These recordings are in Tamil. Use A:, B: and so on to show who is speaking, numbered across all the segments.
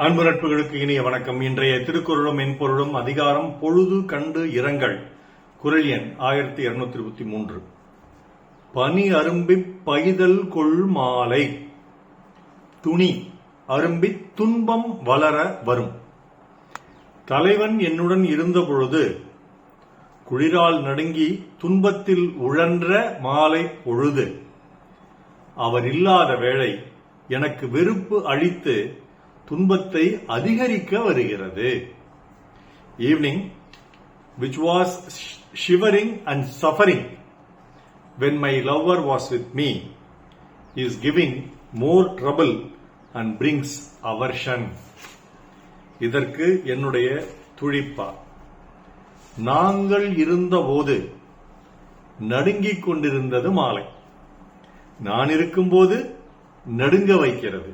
A: அன்பு நட்புகளுக்கு இனிய வணக்கம். இன்றைய திருக்குறளும் மென்பொருளும் அதிகாரம் பொழுது கண்டு இரங்கல். குறள் எண் 1223. பனி அரும்பிப் பைதல் கொள் மாலை, துணி அரும்பித் துன்பம் வளர வரும். தலைவன் என்னுடன் இருந்தபொழுது குளிரால் நடுங்கி துன்பத்தில் உழன்ற மாலை பொழுது, அவர் இல்லாத வேளை எனக்கு வெறுப்பு அளித்து துன்பத்தை அதிகரிக்க வருகிறது. Evening, which was shivering and suffering when my lover was with me, is giving more trouble and brings aversion. இதற்கு என்னுடைய துழிப்பா, நாங்கள் இருந்தபோது நடுங்கிக் கொண்டிருந்தது மாலை, நான் இருக்கும்போது நடுங்க வைக்கிறது.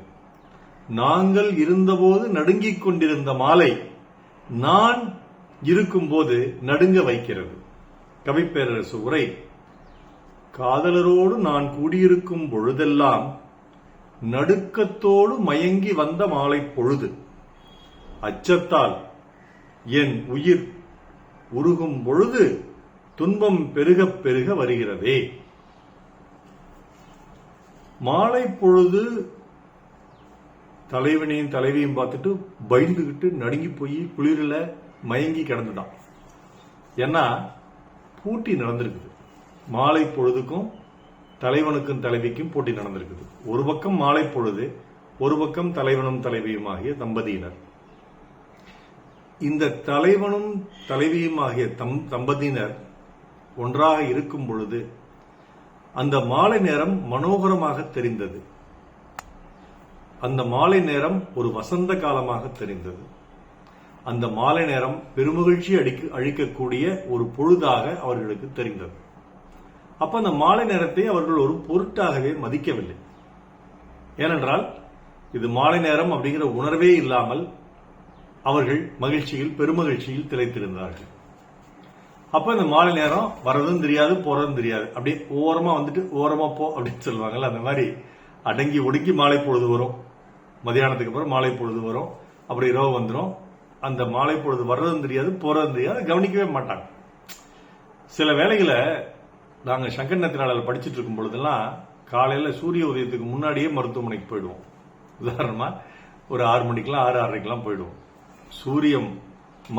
A: நாங்கள் இருந்தபோது நடுங்கிக் கொண்டிருந்த மாலை நான் இருக்கும்போது நடுங்க வைக்கிறது. கவிப்பேரரசு உரை. காதலரோடு நான் கூடியிருக்கும் பொழுதெல்லாம் நடுக்கத்தோடு மயங்கி வந்த மாலை பொழுது, அச்சத்தால் என் உயிர் உருகும் பொழுது துன்பம் பெருக பெருக வருகிறதே. மாலை பொழுது தலைவனையும் தலைவியும் பார்த்துட்டு பயந்துகிட்டு நடுங்கி போய் குளிரில் மயங்கி கிடந்துட்டான். ஏன்னா போட்டி நடந்திருக்குது. மாலை பொழுதுக்கும் தலைவனுக்கும் தலைவிக்கும் போட்டி நடந்திருக்குது. ஒரு பக்கம் மாலை பொழுது, ஒரு பக்கம் தலைவனும் தலைவியும் ஆகிய தம்பதியினர். இந்த தலைவனும் தலைவியும் ஆகிய தம்பதியினர் ஒன்றாக இருக்கும் பொழுது அந்த மாலை நேரம் மனோகரமாக தெரிந்தது. அந்த மாலை நேரம் ஒரு வசந்த காலமாக தெரிந்தது. அந்த மாலை நேரம் பெருமகிழ்ச்சி அளிக்கக்கூடிய ஒரு பொழுதாக அவர்களுக்கு தெரிந்தது. அப்ப அந்த மாலை நேரத்தை அவர்கள் ஒரு பொருட்டாகவே மதிக்கவில்லை. ஏனென்றால் இது மாலை நேரம் அப்படிங்கிற உணர்வே இல்லாமல் அவர்கள் மகிழ்ச்சியில் பெருமகிழ்ச்சியில் திளைத்திருந்தார்கள். அப்ப இந்த மாலை நேரம் வரதும் தெரியாது போறதும் தெரியாது, அப்படியே ஓரமா வந்துட்டு ஓரமா போ அப்படின்னு சொல்லுவாங்கல்ல, அந்த மாதிரி அடங்கி ஒடுங்கி மாலை பொழுது வரும். மதியானத்துக்கு அப்புறம் மாலை பொழுது வரும். அப்படி இரவு வந்துடும். அந்த மாலை பொழுது வர்றதும் தெரியாது போறதும் தெரியாது, கவனிக்கவே மாட்டாங்க. சில வேளைகளை நாங்கள் சங்கர் நேத்ராலயில் படிச்சுட்டு இருக்கும் பொழுதெல்லாம் காலையில சூரிய உதயத்துக்கு முன்னாடியே மருத்துவமனைக்கு போயிடுவோம். உதாரணமா ஒரு 6 மணிக்கெல்லாம் 6:30க்கெல்லாம் போயிடுவோம். சூரியன்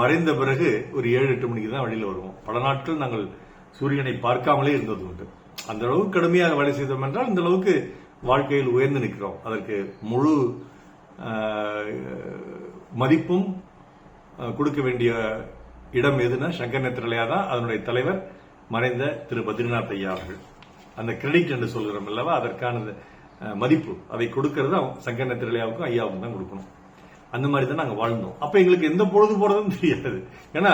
A: மறைந்த பிறகு ஒரு 7-8 மணிக்கு தான் வெளியில வருவோம். பல நாட்கள் நாங்கள் சூரியனை பார்க்காமலே இருந்தது உண்டு. அந்த அளவுக்கு கடுமையாக வேலை செய்தோம் என்றால் இந்த அளவுக்கு வாழ்க்கையில் உயர்ந்து நிற்கிறோம். அதற்கு முழு மதிப்பும் கொடுக்க வேண்டிய இடம் எதுன்னா சங்கர் நேத்ராலயா தான். அதனுடைய தலைவர் மறைந்த திரு பத்ரிநாத் ஐயா அவர்கள். அந்த கிரெடிட் என்று சொல்கிறோம் அல்லவா, அதற்கான மதிப்பு அதை கொடுக்கிறது சங்கர் நேத்ராலயாவுக்கும் ஐயாவுக்கும் தான் கொடுக்கணும். அந்த மாதிரி தான் நாங்கள் வாழ்ந்தோம். அப்ப எங்களுக்கு எந்த பொழுது போறதும் தெரியாது. ஏன்னா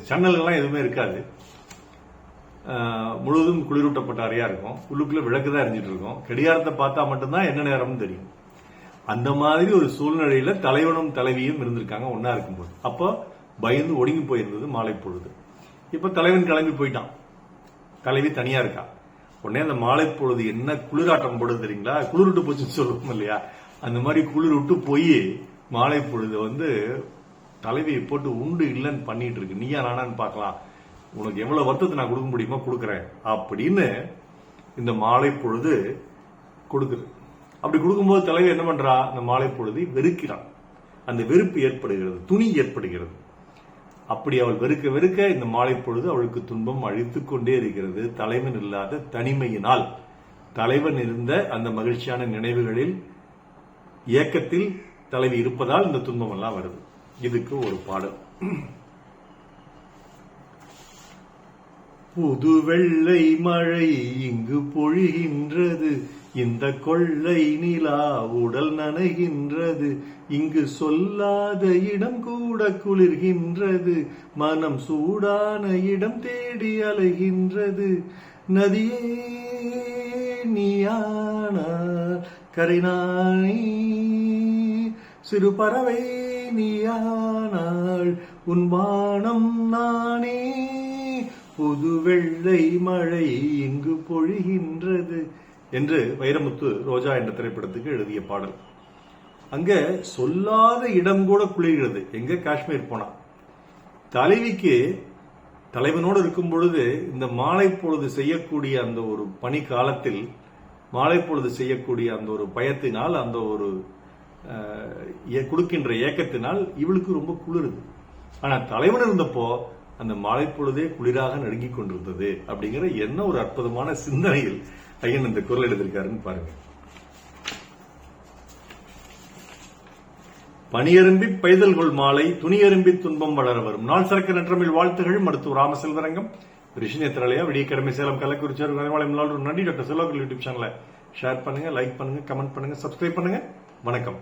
A: சேனல்கள்லாம் எதுவுமே இருக்காது. முழுவதும் குளிரூட்டப்பட்ட அறையா இருக்கும். உள்ளுக்குள்ள விளக்குதான் எரிஞ்சிட்டு இருக்கும். கடிகாரத்தை பார்த்தா மட்டும்தான் என்ன நேரம்னு தெரியும். அந்த மாதிரி ஒரு சூழ்நிலையில தலைவனும் தலைவியும் இருந்திருக்காங்க ஒன்னா இருக்கும்போது. அப்போ பயந்து ஒடுங்கி போயிருந்தது மாலை பொழுது. இப்ப தலைவன் கிளம்பி போயிட்டான், தலைவி தனியா இருக்கா. உடனே அந்த மாலை பொழுது என்ன குளிராட்டம் போடுது தெரியுங்களா, குளிர்விட்டு போச்சுன்னு சொல்லுவோம் இல்லையா, அந்த மாதிரி குளிர் விட்டு போய் மாலை பொழுது தலைவியை போட்டு உண்டு இல்லைன்னு பண்ணிட்டு இருக்கு. நீயா நானான்னு பார்க்கலாம், உனக்கு எவ்வளவு வருத்தத்தை நான் கொடுக்க முடியுமோ கொடுக்கறேன் அப்படின்னு இந்த மாலை பொழுது கொடுக்குது. அப்படி கொடுக்கும்போது தலைவர் என்ன பண்றா, இந்த மாலை பொழுதை வெறுக்கிறான். அந்த வெறுப்பு ஏற்படுகிறது, துணி ஏற்படுகிறது. அப்படி அவள் வெறுக்க வெறுக்க இந்த மாலை பொழுது அவளுக்கு துன்பம் அழித்துக் கொண்டே இருக்கிறது. தலைவன் இல்லாத தனிமையினால், தலைவன் இருந்த அந்த மகிழ்ச்சியான நினைவுகளில் ஏக்கத்தில் தலைவி இருப்பதால் இந்த துன்பம் எல்லாம் வருது. இதுக்கு ஒரு பாடல். புது வெள்ளை மழை இங்கு பொழிகின்றது, இந்த கொள்ளை நிலா உடல் நனைகின்றது, இங்கு சொல்லாத இடம் கூட குளிர்கின்றது, மனம் சூடான இடம் தேடி அலைகின்றது, நதியே நீயானார் கரைநாணி, சிறு பறவை நீயானாள் உன் வானம் நானே, புது வெள்ளை மழை இங்கு பொழிகின்றது என்று வைரமுத்து ரோஜா என்ற திரைப்படத்துக்கு எழுதிய பாடல். அங்க சொல்லாத இடம் கூட குளிர்கிறது. எங்க? காஷ்மீர் போனா. தலைவிக்கு தலைவனோடு இருக்கும் பொழுது இந்த மாலை பொழுது செய்யக்கூடிய அந்த ஒரு பனி காலத்தில் மாலை பொழுது செய்யக்கூடிய அந்த ஒரு பயத்தினால், அந்த ஒரு கொடுக்கின்ற ஏக்கத்தினால் இவளுக்கு ரொம்ப குளிருது. ஆனா தலைவன் இருந்தப்போ அந்த மாலை பொழுதே குளிராக நடுங்கிக் கொண்டிருந்தது. அப்படிங்கிற என்ன ஒரு அற்புதமான சிந்தனையில் ஐயன் இந்த குரல் எழுதியிருக்காருன்னு பாருங்க. பனியரும்பி பைதல் கொள் மாலை, துணியரும்பி துன்பம் வளர வரும். நாள் சிறக்க நன்றமிழ் வாழ்த்துகள். மருத்துவர் ராமசெல்வரங்கம், ரிஷிநேத்திரலையா, விடிய கடமை, சேலம், கள்ளக்குறிச்சி, நன்றி. டாக்டர் செல்வா யூடியூப் சேனலை ஷேர் பண்ணுங்க, லைக் பண்ணுங்க, கமெண்ட் பண்ணுங்க, சப்ஸ்கிரைப் பண்ணுங்க. வணக்கம்.